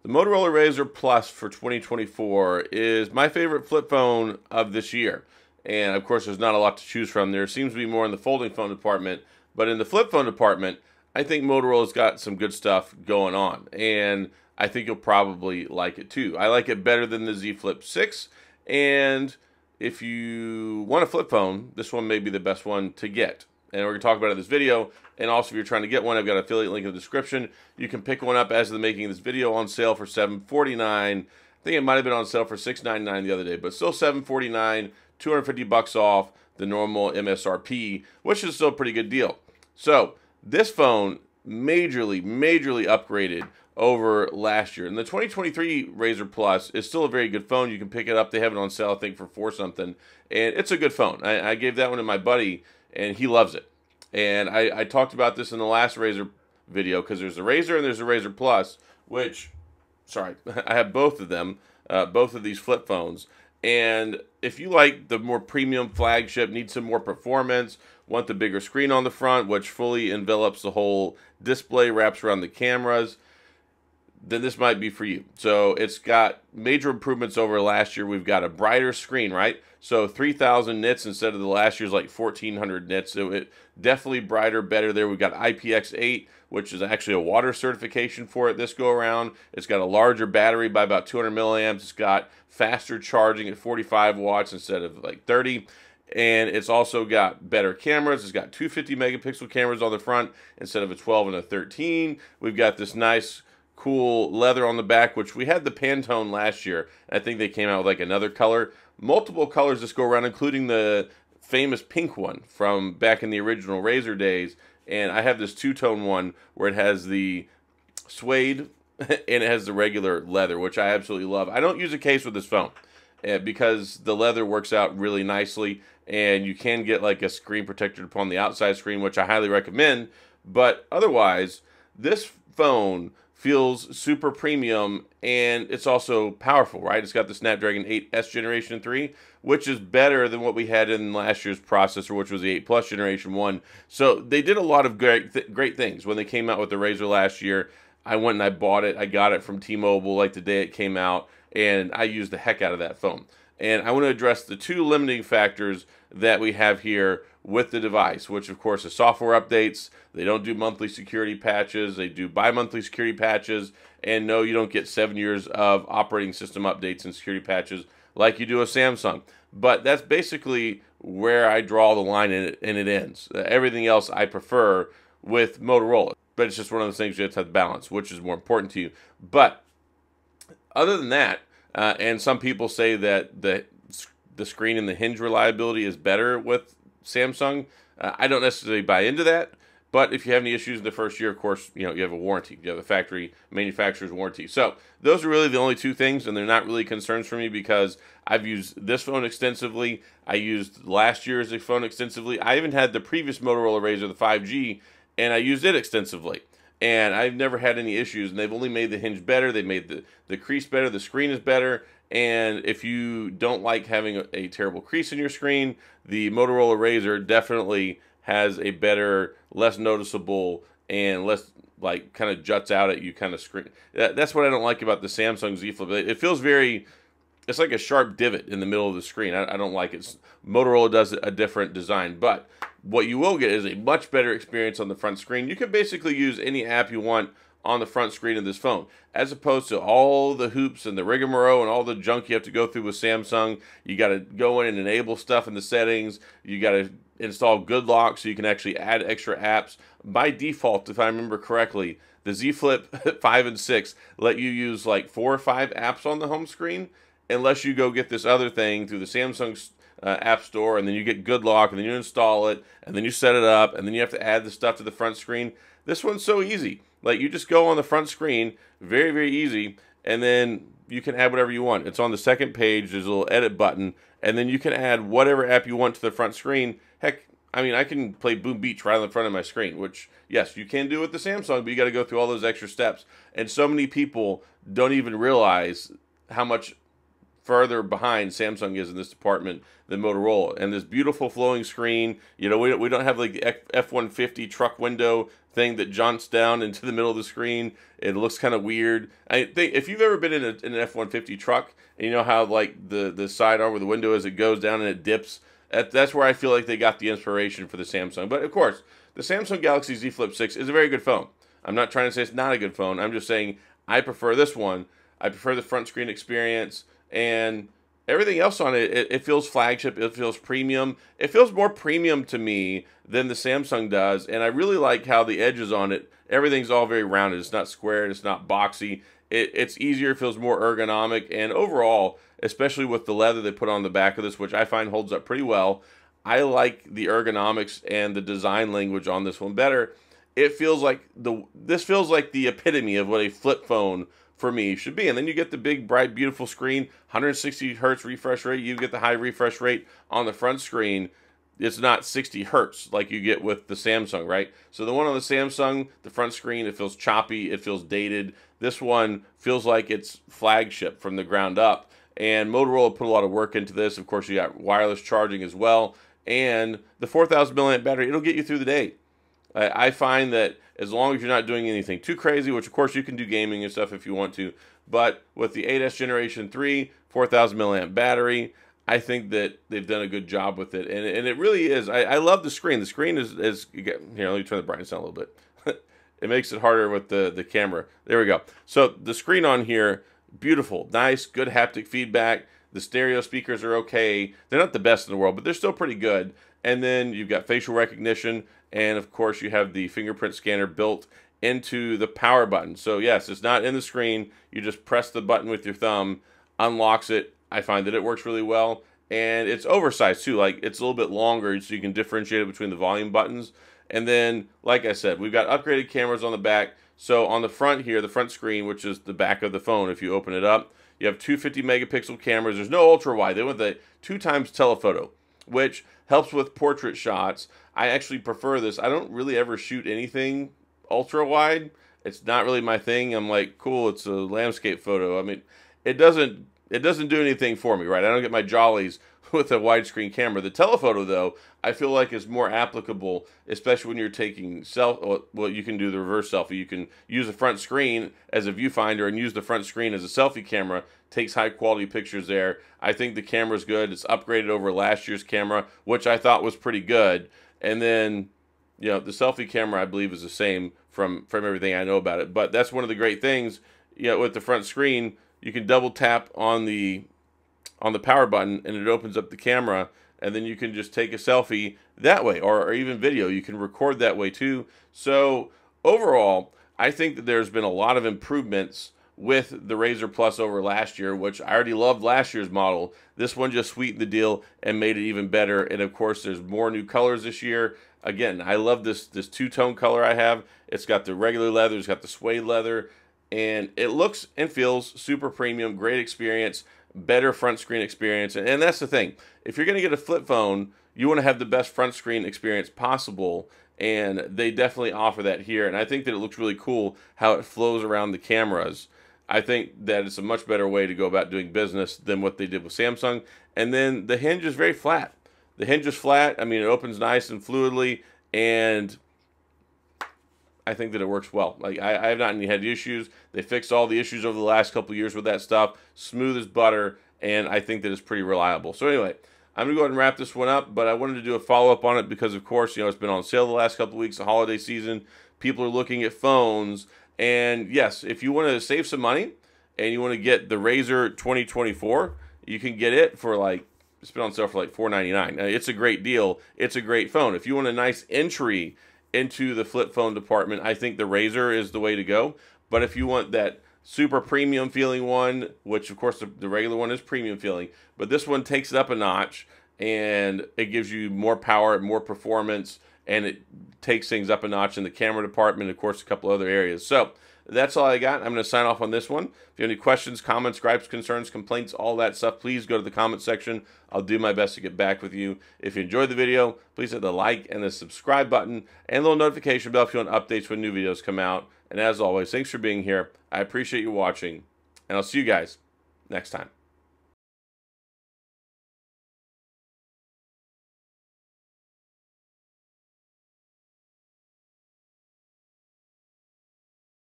The Motorola RAZR Plus for 2024 is my favorite flip phone of this year. And of course, there's not a lot to choose from. There seems to be more in the folding phone department. But in the flip phone department, I think Motorola's got some good stuff going on. And I think you'll probably like it too. I like it better than the Z Flip 6. And if you want a flip phone, this one may be the best one to get. And we're going to talk about it in this video. And also, if you're trying to get one, I've got an affiliate link in the description. You can pick one up as of the making of this video on sale for $749. I think it might have been on sale for $699 the other day, but still $749, $250 off the normal MSRP, which is still a pretty good deal. So this phone majorly upgraded over last year. And the 2023 RAZR Plus is still a very good phone. You can pick it up. They have it on sale, I think, for $4 something. And it's a good phone. I gave that one to my buddy, and he loves it. And I talked about this in the last RAZR video, because there's the RAZR and there's the RAZR Plus, which, sorry, I have both of them, both of these flip phones. And if you like the more premium flagship, need some more performance, want the bigger screen on the front, which fully envelops the whole display, wraps around the cameras, then this might be for you. So it's got major improvements over last year. We've got a brighter screen, right? So 3,000 nits instead of the last year's like 1,400 nits. So it definitely brighter, better there. We've got IPX8, which is actually a water certification for it this go around. It's got a larger battery by about 200 milliamps. It's got faster charging at 45 watts instead of like 30. And it's also got better cameras. It's got 250 megapixel cameras on the front instead of a 12 and a 13. We've got this nice cool leather on the back, which we had the Pantone last year. I think they came out with like another color. Multiple colors this go around, including the famous pink one from back in the original RAZR days. And I have this two-tone one where it has the suede and it has the regular leather, which I absolutely love. I don't use a case with this phone because the leather works out really nicely, and you can get like a screen protector upon the outside screen, which I highly recommend. But otherwise, this phone feels super premium, and it's also powerful, right? It's got the Snapdragon 8S Generation 3, which is better than what we had in last year's processor, which was the 8 Plus Generation 1. So they did a lot of great things when they came out with the RAZR last year. I went and I bought it. I got it from T-Mobile like the day it came out, and I used the heck out of that phone. And I want to address the two limiting factors that we have here with the device, which of course is software updates. They don't do monthly security patches. They do bi-monthly security patches. And no, you don't get 7 years of operating system updates and security patches like you do a Samsung. But that's basically where I draw the line, and it ends. Everything else I prefer with Motorola. But it's just one of those things you have to have balance, which is more important to you. But other than that, and some people say that the screen and the hinge reliability is better with Samsung. I don't necessarily buy into that, but if you have any issues in the first year, of course, you have a warranty. You have a factory manufacturer's warranty. So those are really the only two things, and they're not really concerns for me because I've used this phone extensively. I used last year's phone extensively. I even had the previous Motorola RAZR, the 5G, and I used it extensively. And I've never had any issues, and they've only made the hinge better. They made the crease better. The screen is better. And if you don't like having a terrible crease in your screen, the Motorola RAZR definitely has a better, less noticeable, and less like kind of juts out at you kind of screen. That's what I don't like about the Samsung Z Flip. It feels very, it's like a sharp divot in the middle of the screen. I don't like it. Motorola does a different design, but what you will get is a much better experience on the front screen. You can basically use any app you want on the front screen of this phone, as opposed to all the hoops and the rigmarole and all the junk you have to go through with Samsung. You got to go in and enable stuff in the settings. You got to install Good Lock so you can actually add extra apps. By default, if I remember correctly, the Z Flip 5 and 6 let you use like 4 or 5 apps on the home screen, unless you go get this other thing through the Samsung App Store, and then you get Good Lock, and then you install it, and then you set it up, and then you have to add the stuff to the front screen. This one's so easy. Like, you just go on the front screen, very easy, and then you can add whatever you want. It's on the second page. There's a little edit button, and then you can add whatever app you want to the front screen. Heck, I mean, I can play Boom Beach right on the front of my screen, which, yes, you can do with the Samsung, but you got to go through all those extra steps. And so many people don't even realize how much further behind Samsung is in this department than Motorola. And this beautiful flowing screen, you know, we don't have like the F-150 truck window thing that jaunts down into the middle of the screen. It looks kind of weird. I think if you've ever been in an F-150 truck, and you know how like the sidearm where the window is, it goes down and it dips. That's where I feel like they got the inspiration for the Samsung. But of course, the Samsung Galaxy Z Flip 6 is a very good phone. I'm not trying to say it's not a good phone. I'm just saying I prefer this one. I prefer the front screen experience, and everything else on it, it feels flagship. It feels premium. It feels more premium to me than the Samsung does, and I really like how the edges on it, everything's all very rounded. It's not squared. It's not boxy. It's easier. It feels more ergonomic, and overall, especially with the leather they put on the back of this, which I find holds up pretty well, I like the ergonomics and the design language on this one better. It feels like this feels like the epitome of what a flip phone for me should be. And then you get the big, bright, beautiful screen, 160 hertz refresh rate. You get the high refresh rate on the front screen. It's not 60 hertz like you get with the Samsung, right? So the one on the Samsung, the front screen, it feels choppy, it feels dated. This one feels like it's flagship from the ground up. And Motorola put a lot of work into this. Of course, you got wireless charging as well. And the 4,000 milliamp battery, it'll get you through the day. I find that as long as you're not doing anything too crazy, which of course you can do gaming and stuff if you want to, but with the 8S Generation 3, 4,000 milliamp battery, I think that they've done a good job with it. And it really is. I love the screen. The screen is here, let me turn the brightness down a little bit. It makes it harder with the camera. There we go. So the screen on here, beautiful, nice, good haptic feedback. The stereo speakers are okay. They're not the best in the world, but they're still pretty good. And then you've got facial recognition, and of course you have the fingerprint scanner built into the power button. So yes, it's not in the screen. You just press the button with your thumb, unlocks it. I find that it works really well, and it's oversized too. Like, it's a little bit longer, so you can differentiate it between the volume buttons. And then, like I said, we've got upgraded cameras on the back. So on the front here, the front screen, which is the back of the phone, if you open it up, you have two 50 megapixel cameras. There's no ultra wide. They went the 2x telephoto, which helps with portrait shots. I actually prefer this. I don't really ever shoot anything ultra wide. It's not really my thing. I'm like, cool, it's a landscape photo. I mean, it doesn't do anything for me, right? I don't get my jollies with a widescreen camera. The telephoto, though, I feel like is more applicable, especially when you're taking well, you can do the reverse selfie. You can use the front screen as a viewfinder and use the front screen as a selfie camera. Takes high quality pictures there. I think the camera's good. It's upgraded over last year's camera, which I thought was pretty good. And then, you know, the selfie camera, I believe, is the same from everything I know about it. But that's one of the great things, you know, with the front screen. You can double tap on the power button and it opens up the camera, and then you can just take a selfie that way, or even video. You can record that way too. So overall, I think that there's been a lot of improvements with the RAZR Plus over last year, which I already loved last year's model. This one just sweetened the deal and made it even better. And of course, there's more new colors this year. Again, I love this two-tone color I have. It's got the regular leather, it's got the suede leather, and it looks and feels super premium, great experience, better front screen experience. And that's the thing. If you're going to get a flip phone, you want to have the best front screen experience possible, and they definitely offer that here. And I think that it looks really cool how it flows around the cameras. I think that it's a much better way to go about doing business than what they did with Samsung. And then the hinge is very flat. The hinge is flat. I mean, it opens nice and fluidly, and I think that it works well. Like, I have not had issues. They fixed all the issues over the last couple of years with that stuff. Smooth as butter, and I think that it's pretty reliable. So anyway, I'm going to go ahead and wrap this one up, but I wanted to do a follow-up on it because, of course, you know, it's been on sale the last couple of weeks, the holiday season. People are looking at phones, and yes, if you want to save some money and you want to get the RAZR 2024, you can get it for like, it's been on sale for like $499. It's a great deal. It's a great phone. If you want a nice entry into the flip phone department, I think the RAZR is the way to go. But if you want that super premium feeling one, which of course the regular one is premium feeling, but this one takes it up a notch and it gives you more power, more performance, and it takes things up a notch in the camera department, of course, a couple other areas. So that's all I got. I'm going to sign off on this one. If you have any questions, comments, gripes, concerns, complaints, all that stuff, please go to the comment section. I'll do my best to get back with you. If you enjoyed the video, please hit the like and the subscribe button and the little notification bell if you want updates when new videos come out. And as always, thanks for being here. I appreciate you watching, and I'll see you guys next time.